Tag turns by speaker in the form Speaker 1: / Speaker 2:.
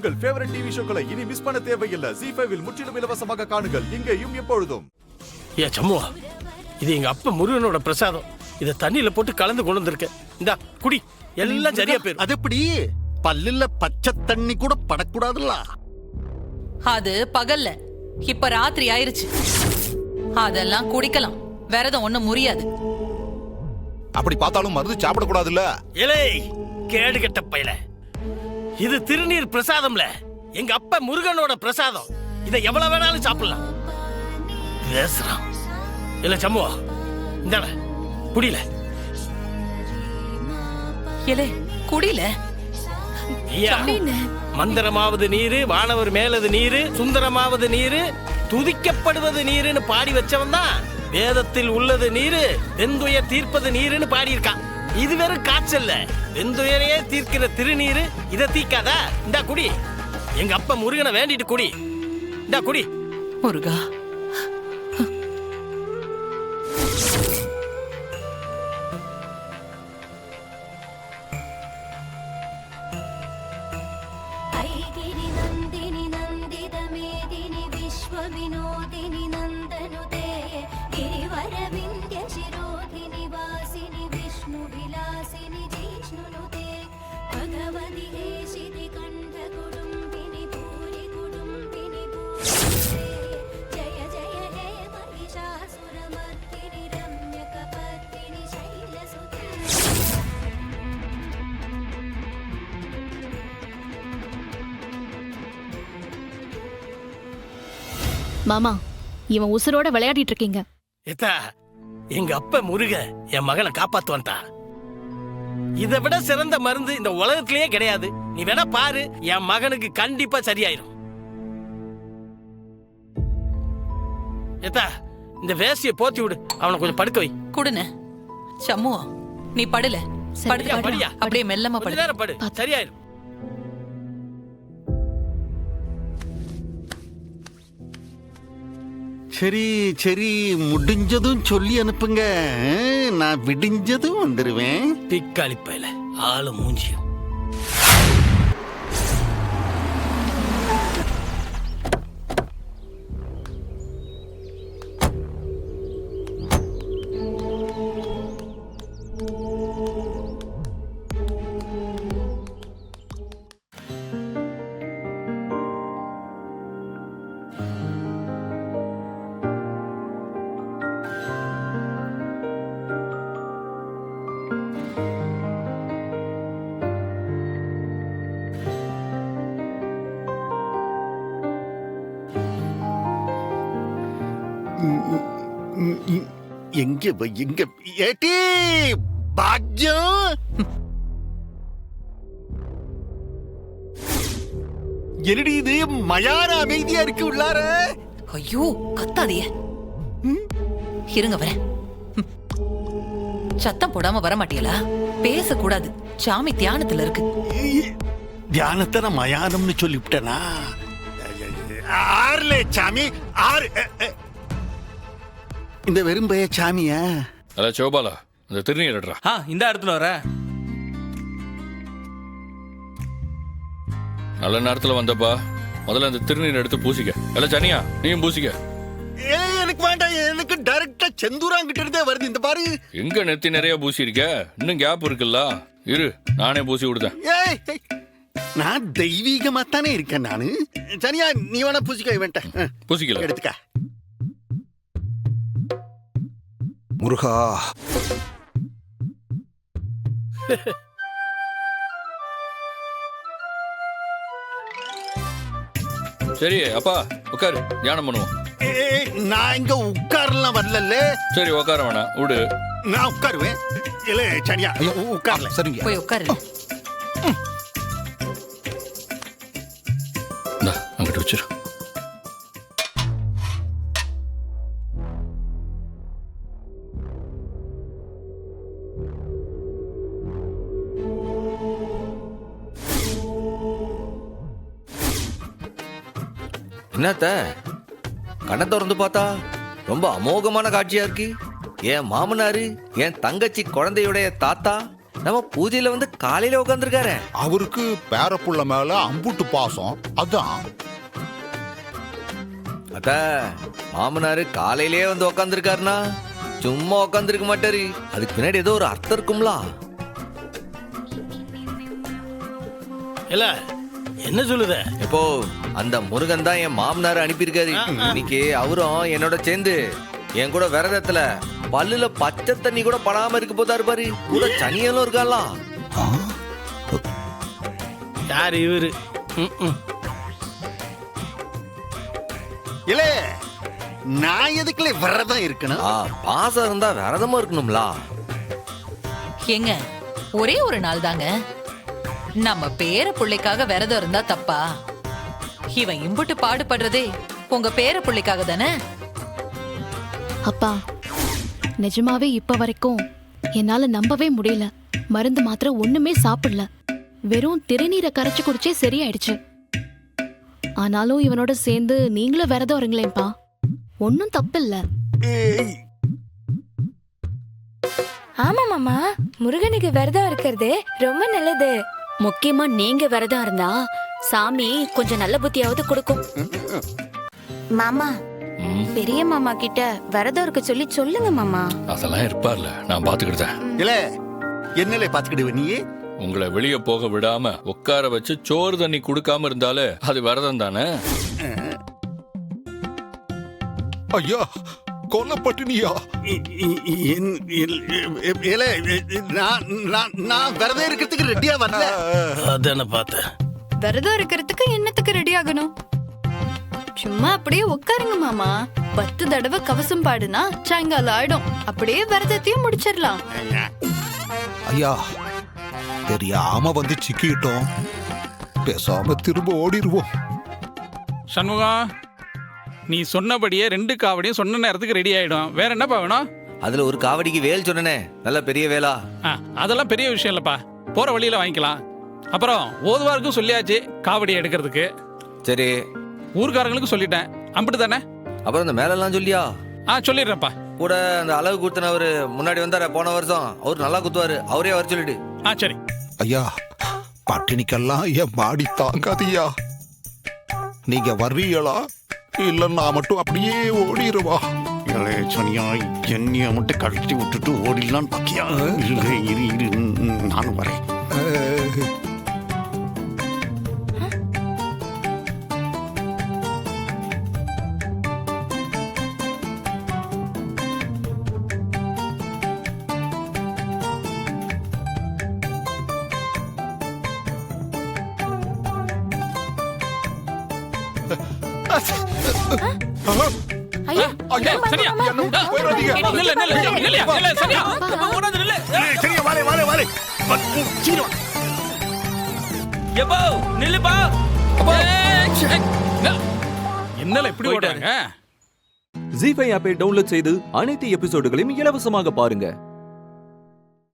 Speaker 1: உங்கள் favourite TV ஷோக்களை இனி miss பண்ண தேவையில்லை. ZEE5 இல் முற்றிலும் இலவசமாக காணுங்கள். இங்கேயும் எப்பொழுதும்.
Speaker 2: ஏ சம்முவா, இது எங்க அப்பா முருகனோட பிரசாதம். இத தண்ணியில போட்டு கலந்து கொண்டு வந்திருக்கேன். இந்தா குடி, எல்லாம் சரியா போயிரும்.
Speaker 3: அது எப்படி? பல்லுல பச்சை தண்ணி கூட படக்கூடாதுல்ல.
Speaker 4: அது பகல்ல, இப்ப ராத்திரி ஆயிருச்சு. அதெல்லாம் குடிக்கலாம், விரதம் ஒண்ணும் முறியாது.
Speaker 5: அப்படி பார்த்தாலும் மருந்து சாப்பிடக்கூடாதுல்ல.
Speaker 2: இலை கேடு கெட்ட பயல, இது திருநீர் பிரசாதம்ல, எங்க அப்பா முருகனோட பிரசாதம். இத எவ்வளவு வேணாலும் சாப்பிடலாம். பேசுறான் இல்ல சம்முவா, இந்தாட குடியில.
Speaker 4: இலே குடியில.
Speaker 2: ஐயா, மந்திரமாவது நீரு, வானவர் மேலது நீரு, சுந்தரமாவது நீரு, துதிக்கப்படுவது நீருன்னு பாடி வச்சவன் தான் வேதத்தில் உள்ளது நீரு, வெந்துய தீர்ப்பது நீருன்னு பாடி இருக்கான். இது வெறும் காய்ச்சல்ல, வெந்துயரையே தீர்க்கிற திருநீரு. இதை தீக்காதா? இந்தா குடி, எங்க அப்பா முருகனை வேண்டிட்டு குடி. இந்தா குடி
Speaker 4: முருகா.
Speaker 6: विनोदिनी नंदनुते गिरिवर विंध्य शिरोधिनी वासिनी विष्णु विलासिनी जिष्णुनुते भगवती हेशिति कंठ कुडुंबिनी भूरि कुडुंबिनी भूरि जय जय हे महिषासुरमर्दिनी रम्यकपर्दिनी शैलसुते.
Speaker 7: மாமா, இவன் உசுரோட விளையாடிட்டு இருக்கீங்க.
Speaker 2: ஏத்தா, எங்க அப்பா முருக என் மகனை காப்பாத்துவான்டா. இதை விட சிறந்த மருந்து இந்த உலகத்திலேயே கிடையாது. நீ வேணா பாரு, என் மகனுக்கு கண்டிப்பா சரியாயிரும். ஏத்தா, இந்த வேசிய போத்தி விடு, அவனை கொஞ்சம் படுக்க வை.
Speaker 4: குடுன சம்முவா, நீ படுல. படுத்து
Speaker 2: படியா,
Speaker 4: அப்படியே மெல்லமா
Speaker 2: கொஞ்ச நேரம் படு, சரியாயிரும்.
Speaker 3: சரி சரி, முடிஞ்சதும் சொல்லி அனுப்புங்க. நான் விடிஞ்சதும் வந்துருவேன்.
Speaker 2: பிக்காளிப்பையில ஆளு மூஞ்சியும்.
Speaker 3: எங்க எங்க ஏட்டி பாக்யம்? என்னடி இது மயான அமைதியா இருக்கு உள்ளார?
Speaker 4: ஐயோ கத்தாதிய, இருங்க வரேன். சத்தம் போடாம வர மாட்டீங்களா? பேசக்கூடாது, சாமி தியானத்துல இருக்கு.
Speaker 3: தியானத்தை நான் மயானம்னு சொல்லிவிட்டேனா? ஆறுலே சாமி ஆறு. இந்த வெறும்பைய சாமியா?
Speaker 8: அல சோபாலா, அந்த திருநீர் எடுறா.
Speaker 9: இந்த இடத்துல வர
Speaker 8: நல்ல நேரத்துல வந்தப்பா. முதல்ல அந்த திருநீர் எடுத்து பூசிக்க. இல்ல சனியா, நீயும் பூசிக்க.
Speaker 3: எனக்கு வேண்டாம், எனக்கு டைரக்டா செந்தூராங்கிட்ட இருந்தே வருது. இந்த பாரு,
Speaker 8: எங்க நெத்தி நிறைய பூசி இருக்க, இன்னும் கேப் இருக்குல்ல. இரு, நானே பூசி விடுதேன்.
Speaker 3: நான் தெய்வீகமா தானே இருக்கேன் நானு. சனியா, நீ வேணா பூசிக்க. வேண்டாம்,
Speaker 8: பூசிக்கல,
Speaker 3: எடுத்துக்க.
Speaker 5: முருகா,
Speaker 8: சரி அப்பா உட்காரு, தியானம் பண்ணுவோம்.
Speaker 3: நான் இங்க உட்காரலாம் வரல.
Speaker 8: சரி உட்கார வேணாம், விடு.
Speaker 3: நான் உட்காருவேன். இல்ல சனியா, உட்காரல.
Speaker 5: சரிங்க.
Speaker 4: போய் உட்காரு.
Speaker 8: அங்கிட்டு வச்சிரு.
Speaker 10: என்னத்த கண்ணை திறந்து பார்த்தா ரொம்ப அமோகமான காட்சியா இருக்கு. என் மாமனாரு, என் தங்கச்சி குழந்தையுடைய தாத்தா, நம்ம பூஜையில வந்து காலையில உட்காந்துருக்காரு.
Speaker 5: அவருக்கு பேரப்புள்ள மேல அம்புட்டு பாசம் அதான்.
Speaker 10: அக்கா, மாமனாரு காலையிலே வந்து உக்காந்துருக்காருனா சும்மா உக்காந்துருக்க மாட்டாரு. அதுக்கு பின்னாடி ஏதோ ஒரு அர்த்தம் இருக்கும்ல.
Speaker 2: இல்ல என்ன சொல்லுத?
Speaker 10: இப்போ அந்த முருகன் தான் என் மாமனார் அனுப்பியிருக்காரு. இன்னைக்கு அவரும் என்னோட சேர்ந்து என் கூட விரதத்துல பல்லுல பச்சை தண்ணி கூட படாம இருக்க போதாரு பாரு. கூட சனியெல்லாம் இருக்காலாம்.
Speaker 2: யார் இவரு?
Speaker 3: இல்ல நான் எதுக்குள்ள விரதம் இருக்கணும்?
Speaker 10: பாசம் இருந்தா விரதமா இருக்கணும்ல.
Speaker 4: ஏங்க ஒரே ஒரு நாள் தாங்க. நம்ம பேர பிள்ளைக்காக விரதம் இருந்தா தப்பா? இவன் இம்புட்டு பாடுபடுறதே உங்க பேர பிள்ளைக்காக தானே.
Speaker 7: அப்பா நிஜமாவே இப்ப வரைக்கும் என்னால நம்பவே முடியல. மருந்து மாத்திரை ஒண்ணுமே சாப்பிடல. வெறும் திருநீரை கரைச்சு குடிச்சே சரியாயிடுச்சு. ஆனாலும் இவனோட சேர்ந்து நீங்களும் விரதம் இருங்களேன்ப்பா. ஒன்னும் தப்பு இல்ல.
Speaker 6: ஆமா மாமா, முருகனுக்கு விரதம் இருக்கிறது ரொம்ப நல்லது.
Speaker 9: முக்கியமா நீங்க விரதம் இருந்தா சாமி கொஞ்சம் நல்ல புத்தியாவது கொடுக்கும்.
Speaker 6: மாமா, பெரிய மாமா கிட்ட விரதம் இருக்க சொல்லி சொல்லுங்க மாமா.
Speaker 8: அதெல்லாம் இருப்பார்ல, நான் பாத்துக்கிட்டேன்.
Speaker 3: இல்ல என்னல பாத்துக்கிடுவ நீ?
Speaker 8: உங்களை வெளியே போக விடாம உட்கார வச்சு சோறு தண்ணி கொடுக்காம இருந்தாலே அது விரதம் தானே.
Speaker 5: ஐயா கொல்லப்பட்டினியா?
Speaker 3: நான் விரதம் இருக்கிறதுக்கு ரெடியா வரல.
Speaker 2: அதான பார்த்தேன்.
Speaker 6: விரதம் இருக்கிறதுக்கு என்னத்துக்கு ரெடி ஆகணும்? சும்மா அப்படியே உட்காருங்க மாமா. 10 தடவை கவசம் பாடுனா சாயங்காலம் ஆயிடும். அப்படியே விரதத்தையும் முடிச்சிடலாம்.
Speaker 5: ஐயா தெரியாம வந்து சிக்கிட்டோம். பேசாம திரும்ப ஓடிடுவோம்.
Speaker 11: சண்முகம், நீ சொன்னபடியே 2 காவடியும் சொன்ன நேரத்துக்கு ரெடி ஆயிடும். வேற என்னப்பா வேணும்?
Speaker 10: அதுல ஒரு காவடிக்கு வேல் சொன்னனே, நல்ல பெரிய வேலா.
Speaker 11: அதெல்லாம் பெரிய விஷயம் இல்லப்பா, போற வழியில வாங்கிக்கலாம். அப்புறம் ஓதுவாருக்கும் சொல்லியாச்சு காவடி எடுக்கிறதுக்கு.
Speaker 10: சரி,
Speaker 11: ஊர்க்காரங்களுக்கும் சொல்லிட்டேன். அம்பிட்டு தானே?
Speaker 10: அப்புறம் இந்த மேலெல்லாம் சொல்லியா?
Speaker 11: சொல்லிடுறேன்ப்பா.
Speaker 10: கூட அந்த அளவு குத்துனவரு முன்னாடி வந்தார போன வருஷம், அவரு நல்லா குத்துவாரு, அவரே வர சொல்லிடு.
Speaker 11: சரி
Speaker 5: ஐயா பட்டினிக்கெல்லாம் என் மாடி தாங்காதியா. நீங்க வர்றீங்களா இல்ல நான் மட்டும் அப்படியே ஓடிடுவா?
Speaker 3: சொன்னியா என்னைய மட்டும் கழட்டி விட்டுட்டு ஓடிடலான்னு பாக்கியா? இரு நானும் வரேன்.
Speaker 11: என்னல இப்படி ஓடுறாங்க?
Speaker 12: ஜீ5 ஆப்பை டவுன்லோட் செய்து அனைத்து எபிசோடுகளையும் இலவசமாக பாருங்க.